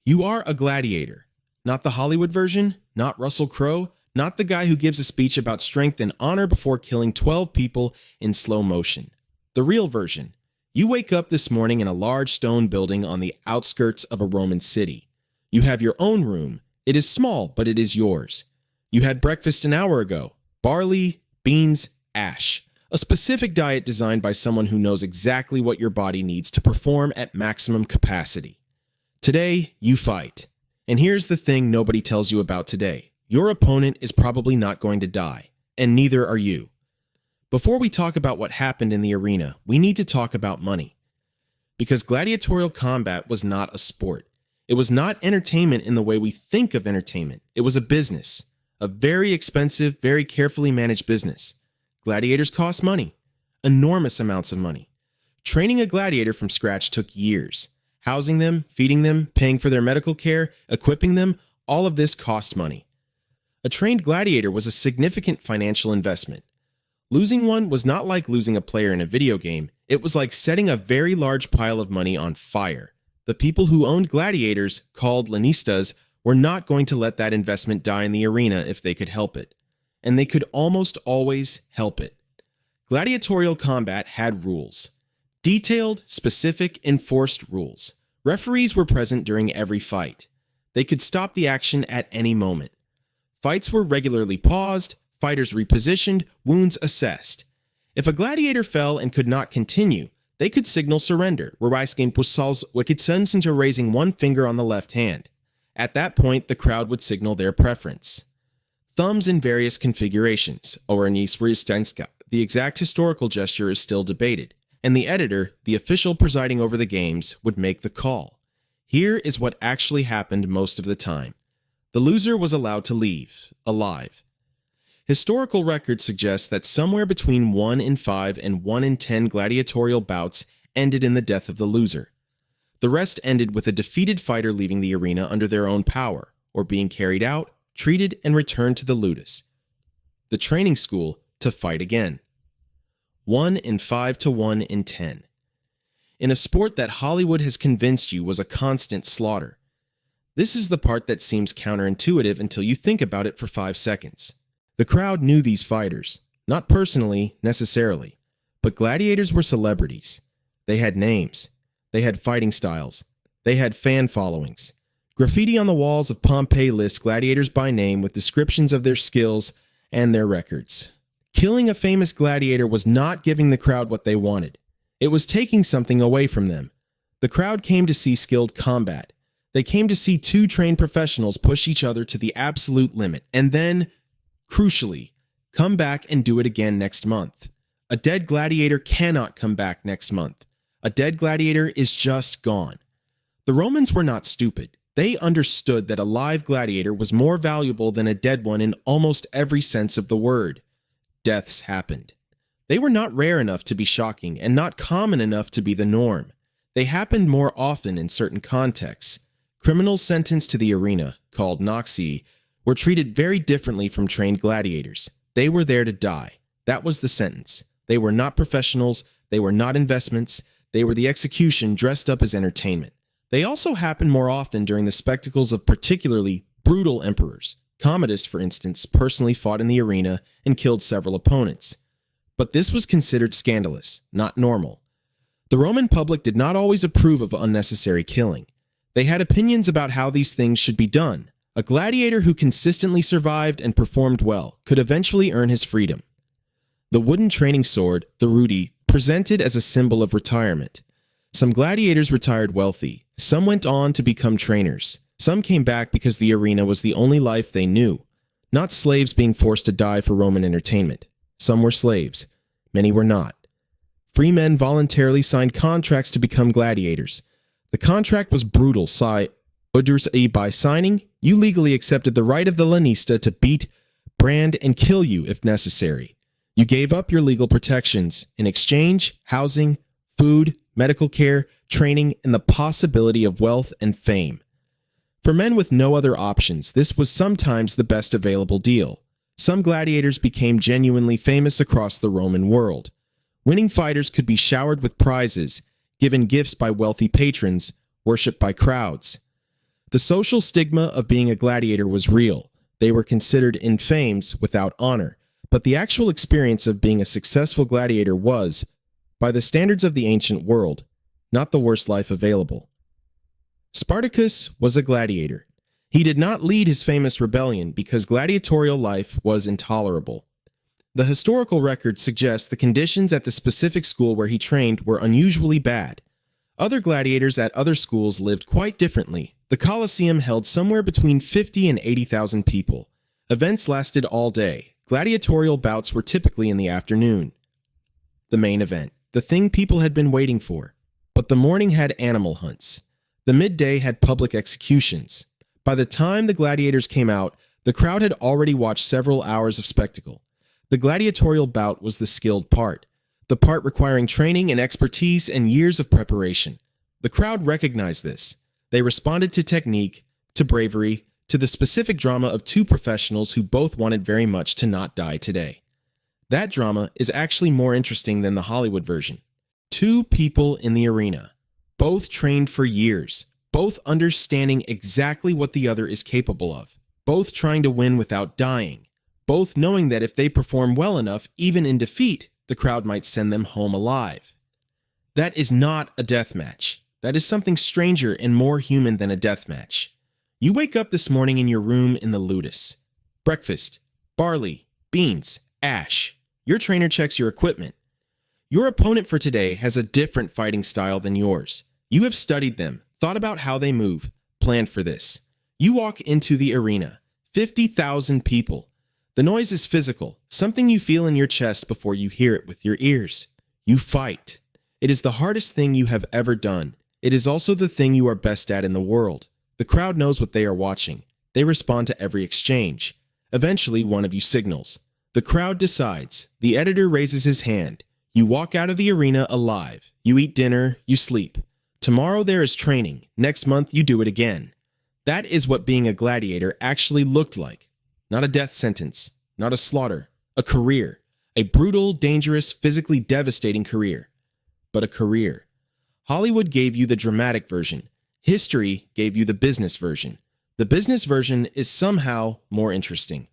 You are a gladiator. Not the Hollywood version, not Russell Crowe, not the guy who gives a speech about strength and honor before killing 12 people in slow motion. The real version. You wake up this morning in a large stone building on the outskirts of a Roman city. You have your own room. It is small, but it is yours. You had breakfast an hour ago. Barley, beans, ash. A specific diet designed by someone who knows exactly what your body needs to perform at maximum capacity. Today, you fight. And here's the thing nobody tells you about today. Your opponent is probably not going to die, and neither are you. Before we talk about what happened in the arena, we need to talk about money. Because gladiatorial combat was not a sport. It was not entertainment in the way we think of entertainment. It was a business. A very expensive, very carefully managed business. Gladiators cost money. Enormous amounts of money. Training a gladiator from scratch took years. Housing them, feeding them, paying for their medical care, equipping them, all of this cost money. A trained gladiator was a significant financial investment. Losing one was not like losing a player in a video game. It was like setting a very large pile of money on fire. The people who owned gladiators, called lanistas, were not going to let that investment die in the arena if they could help it. And they could almost always help it. Gladiatorial combat had rules. Detailed, specific, enforced rules. Referees were present during every fight. They could stop the action at any moment. Fights were regularly paused, fighters repositioned, wounds assessed. If a gladiator fell and could not continue, they could signal surrender, raising one finger on the left hand. At that point, the crowd would signal their preference. Thumbs in various configurations, the exact historical gesture is still debated, and the editor, the official presiding over the games, would make the call. Here is what actually happened most of the time. The loser was allowed to leave, alive. Historical records suggest that somewhere between 1 in 5 and 1 in 10 gladiatorial bouts ended in the death of the loser. The rest ended with a defeated fighter leaving the arena under their own power, or being carried out, treated, and returned to the ludus, the training school, to fight again. 1 in 5 to 1 in 10. In a sport that Hollywood has convinced you was a constant slaughter. This is the part that seems counterintuitive until you think about it for 5 seconds. The crowd knew these fighters, not personally, necessarily, but gladiators were celebrities. They had names. They had fighting styles. They had fan followings. Graffiti on the walls of Pompeii lists gladiators by name with descriptions of their skills and their records. Killing a famous gladiator was not giving the crowd what they wanted. It was taking something away from them. The crowd came to see skilled combat. They came to see two trained professionals push each other to the absolute limit, and then, crucially, come back and do it again next month. A dead gladiator cannot come back next month. A dead gladiator is just gone. The Romans were not stupid. They understood that a live gladiator was more valuable than a dead one in almost every sense of the word. Deaths happened. They were not rare enough to be shocking and not common enough to be the norm. They happened more often in certain contexts. Criminals sentenced to the arena, called noxii, were treated very differently from trained gladiators. They were there to die. That was the sentence. They were not professionals. They were not investments. They were the execution dressed up as entertainment. They also happened more often during the spectacles of particularly brutal emperors. Commodus, for instance, personally fought in the arena and killed several opponents. But this was considered scandalous, not normal. The Roman public did not always approve of unnecessary killing. They had opinions about how these things should be done. A gladiator who consistently survived and performed well could eventually earn his freedom. The wooden training sword, the rudi, presented as a symbol of retirement. Some gladiators retired wealthy. Some went on to become trainers. Some came back because the arena was the only life they knew. Not slaves being forced to die for Roman entertainment. Some were slaves. Many were not. Free men voluntarily signed contracts to become gladiators. The contract was brutal. By signing, you legally accepted the right of the lanista to beat, brand, and kill you if necessary. You gave up your legal protections. In exchange, housing, food, medical care, training, and the possibility of wealth and fame. For men with no other options, this was sometimes the best available deal. Some gladiators became genuinely famous across the Roman world. Winning fighters could be showered with prizes, given gifts by wealthy patrons, worshipped by crowds. The social stigma of being a gladiator was real. They were considered infames without honor, but the actual experience of being a successful gladiator was, by the standards of the ancient world, not the worst life available. Spartacus was a gladiator. He did not lead his famous rebellion because gladiatorial life was intolerable. The historical record suggests the conditions at the specific school where he trained were unusually bad. Other gladiators at other schools lived quite differently. The Colosseum held somewhere between 50 and 80,000 people. Events lasted all day. Gladiatorial bouts were typically in the afternoon. The main event, the thing people had been waiting for. But the morning had animal hunts. The midday had public executions. By the time the gladiators came out, the crowd had already watched several hours of spectacle. The gladiatorial bout was the skilled part, the part requiring training and expertise and years of preparation. The crowd recognized this. They responded to technique, to bravery, to the specific drama of two professionals who both wanted very much to not die today. That drama is actually more interesting than the Hollywood version. Two people in the arena, both trained for years, both understanding exactly what the other is capable of, both trying to win without dying, both knowing that if they perform well enough, even in defeat, the crowd might send them home alive. That is not a death match. That is something stranger and more human than a death match. You wake up this morning in your room in the Ludus. Breakfast, barley, beans, ash. Your trainer checks your equipment. Your opponent for today has a different fighting style than yours. You have studied them, thought about how they move, planned for this. You walk into the arena. 50,000 people. The noise is physical, something you feel in your chest before you hear it with your ears. You fight. It is the hardest thing you have ever done. It is also the thing you are best at in the world. The crowd knows what they are watching. They respond to every exchange. Eventually, one of you signals. The crowd decides. The editor raises his hand. You walk out of the arena alive. You eat dinner. You sleep. Tomorrow there is training. Next month you do it again. That is what being a gladiator actually looked like. Not a death sentence. Not a slaughter. A career. A brutal, dangerous, physically devastating career. But a career. Hollywood gave you the dramatic version. History gave you the business version. The business version is somehow more interesting.